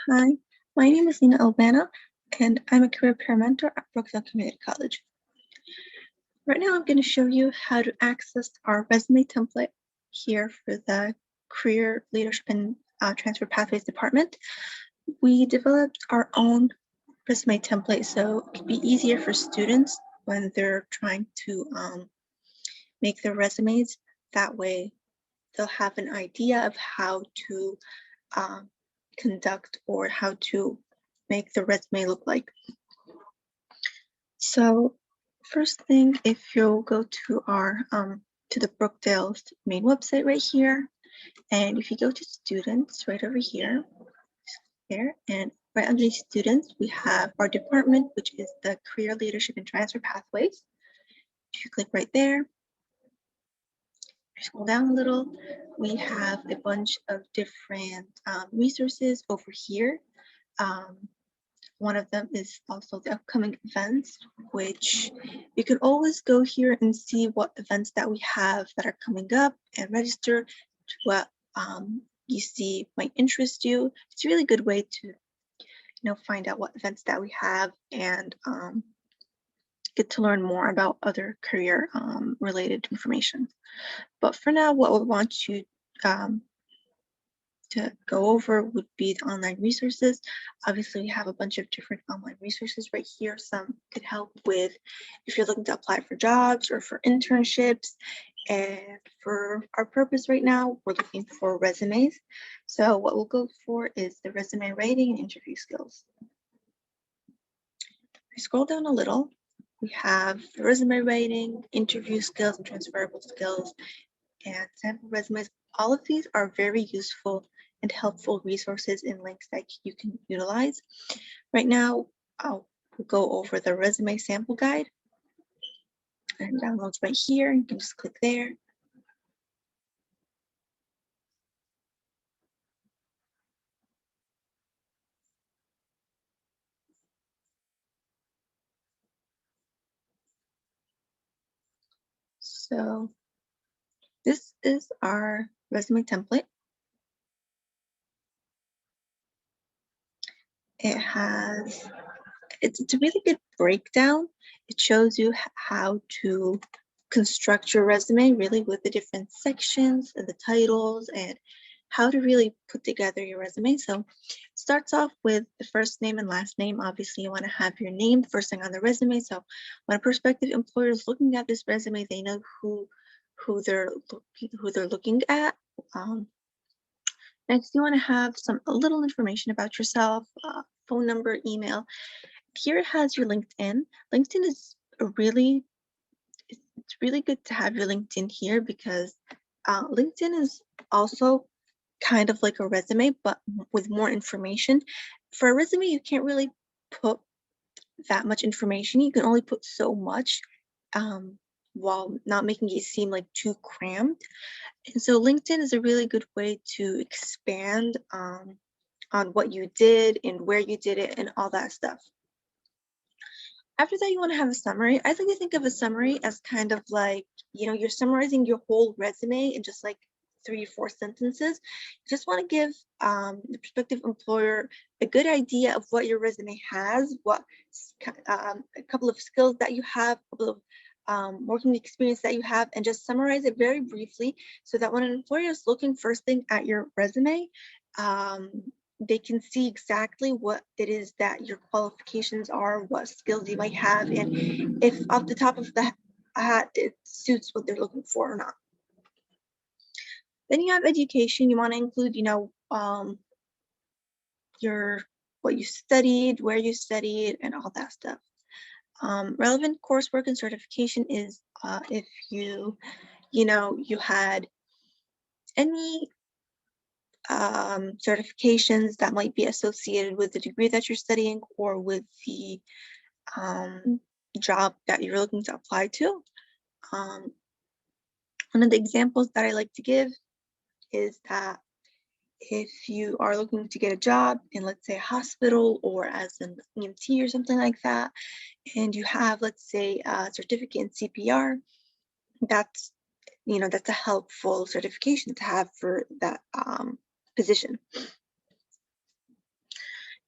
Hi, my name is Lina Elbanna, and I'm a career peer mentor at Brookdale Community College. Right now, I'm going to show you how to access our resume template here for the Career Leadership and Transfer Pathways Department. We developed our own resume template so it can be easier for students when they're trying to make their resumes. That way, they'll have an idea of how to conduct or how to make the resume look like. So first thing, if you'll go to our to the Brookdale main website right here, and if you go to students right over here, there, and right underneath students, we have our department, which is the Career Leadership and Transfer Pathways. If you click right there, scroll down a little, we have a bunch of different resources over here. One of them is also the upcoming events, which you can always go here and see what events that we have that are coming up and register to what you see might interest you. It's a really good way to find out what events that we have and get to learn more about other career related information. But for now, what we want you to go over would be the online resources. Obviously, we have a bunch of different online resources right here. Some could help with if you're looking to apply for jobs or for internships. And for our purpose right now, we're looking for resumes. So what we'll go for is the resume writing and interview skills. If we scroll down a little, we have the resume writing, interview skills, and transferable skills, and sample resumes. All of these are very useful and helpful resources and links that you can utilize. Right now, I'll go over the resume sample guide, and downloads right here. You can just click there. So this is our resume template. It's a really good breakdown. It shows you how to construct your resume really with the different sections and the titles and how to really put together your resume. So it starts off with the first name and last name. Obviously, you want to have your name the first thing on the resume. So when a prospective employer is looking at this resume, they know who they're looking at. Next, you want to have a little information about yourself, phone number, email. Here it has your LinkedIn. LinkedIn is it's really good to have your LinkedIn here because LinkedIn is also kind of like a resume, but with more information. For a resume, you can't really put that much information. You can only put so much while not making it seem like too crammed. And so LinkedIn is a really good way to expand on what you did and where you did it and all that stuff. After that, you want to have a summary. I like to think of a summary as kind of like, you're summarizing your whole resume in just like 3 or 4 sentences. You just want to give the prospective employer a good idea of what your resume has, what a couple of skills that you have, a couple of working experience that you have, and just summarize it very briefly so that when an employer is looking first thing at your resume, they can see exactly what it is that your qualifications are, what skills you might have, and if off the top of the hat it suits what they're looking for or not. Then you have education. You want to include, what you studied, where you studied, and all that stuff. Relevant coursework and certification is if you had any certifications that might be associated with the degree that you're studying or with the job that you're looking to apply to. One of the examples that I like to give is that if you are looking to get a job in, let's say, a hospital or as an EMT or something like that, and you have, let's say, a certificate in CPR, that's a helpful certification to have for that position.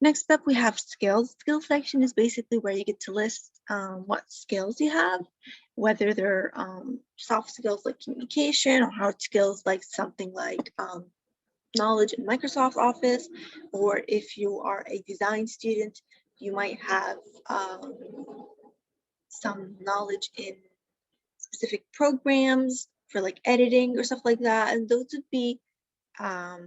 Next up, we have skills. Skills section is basically where you get to list what skills you have, whether they're soft skills like communication, or hard skills like something like knowledge in Microsoft Office, or if you are a design student, you might have some knowledge in specific programs for like editing or stuff like that. And those would be a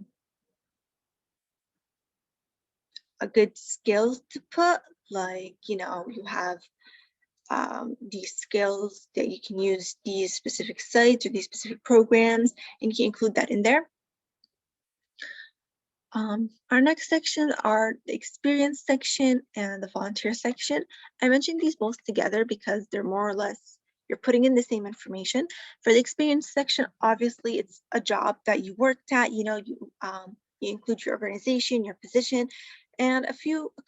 good skills to put, like, you know, you have these skills that you can use these specific sites or these specific programs, and you can include that in there. Our next section are the experience section and the volunteer section. I mentioned these both together because they're more or less, you're putting in the same information. For the experience section, obviously it's a job that you worked at, you know, you include your organization, your position, and a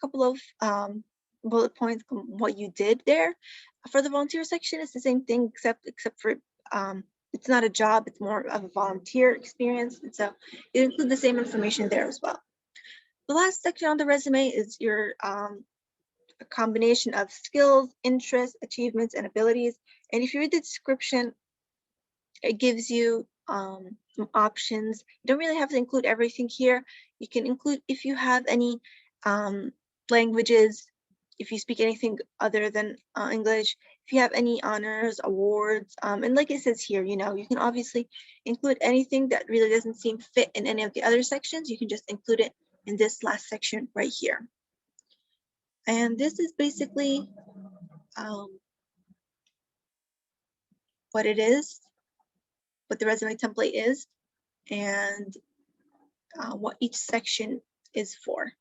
couple of bullet points on what you did there. For the volunteer section, it's the same thing, except for it's not a job, it's more of a volunteer experience. And so you include the same information there as well. The last section on the resume is your a combination of skills, interests, achievements, and abilities. And if you read the description, it gives you some options. You don't really have to include everything here. You can include if you have any languages, if you speak anything other than English, if you have any honors, awards, and like it says here, you know, you can obviously include anything that really doesn't seem fit in any of the other sections. You can just include it in this last section right here. And this is basically what it is, what the resume template is, and what each section is for.